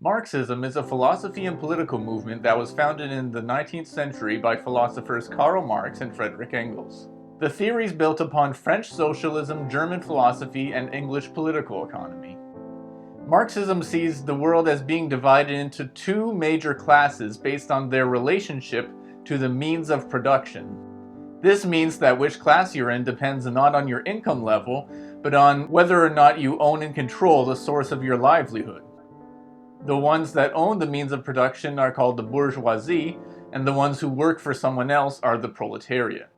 Marxism is a philosophy and political movement that was founded in the 19th century by philosophers Karl Marx and Friedrich Engels. The theories built upon French socialism, German philosophy, and English political economy. Marxism sees the world as being divided into two major classes based on their relationship to the means of production. This means that which class you're in depends not on your income level, but on whether or not you own and control the source of your livelihood. The ones that own the means of production are called the bourgeoisie, and the ones who work for someone else are the proletariat.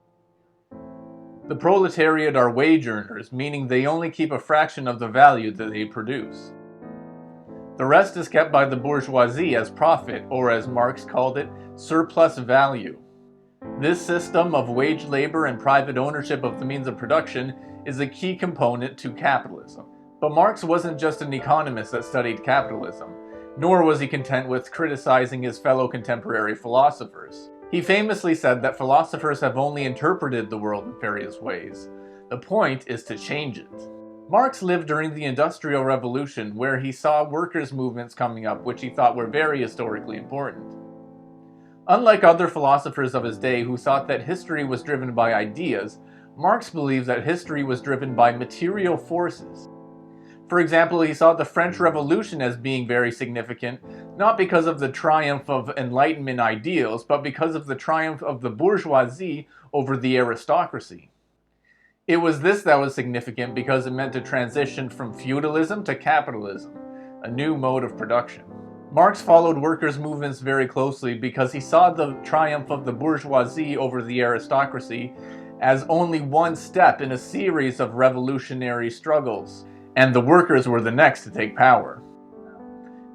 The proletariat are wage earners, meaning they only keep a fraction of the value that they produce. The rest is kept by the bourgeoisie as profit, or as Marx called it, surplus value. This system of wage labor and private ownership of the means of production is a key component to capitalism. But Marx wasn't just an economist that studied capitalism, nor was he content with criticizing his fellow contemporary philosophers. He famously said that philosophers have only interpreted the world in various ways. The point is to change it. Marx lived during the Industrial Revolution, where he saw workers' movements coming up, which he thought were very historically important. Unlike other philosophers of his day who thought that history was driven by ideas, Marx believed that history was driven by material forces. For example, he saw the French Revolution as being very significant, not because of the triumph of Enlightenment ideals, but because of the triumph of the bourgeoisie over the aristocracy. It was this that was significant because it meant a transition from feudalism to capitalism, a new mode of production. Marx followed workers' movements very closely because he saw the triumph of the bourgeoisie over the aristocracy as only one step in a series of revolutionary struggles, and the workers were the next to take power.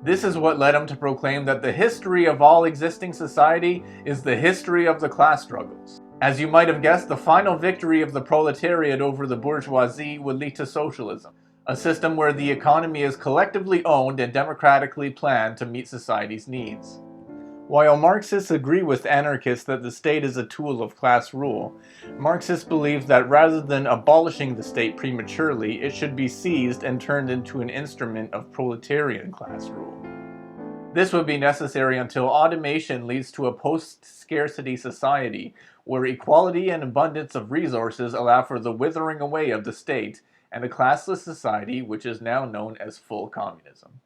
This is what led him to proclaim that the history of all existing society is the history of the class struggles. As you might have guessed, the final victory of the proletariat over the bourgeoisie would lead to socialism, a system where the economy is collectively owned and democratically planned to meet society's needs. While Marxists agree with anarchists that the state is a tool of class rule, Marxists believe that rather than abolishing the state prematurely, it should be seized and turned into an instrument of proletarian class rule. This would be necessary until automation leads to a post-scarcity society where equality and abundance of resources allow for the withering away of the state and a classless society which is now known as full communism.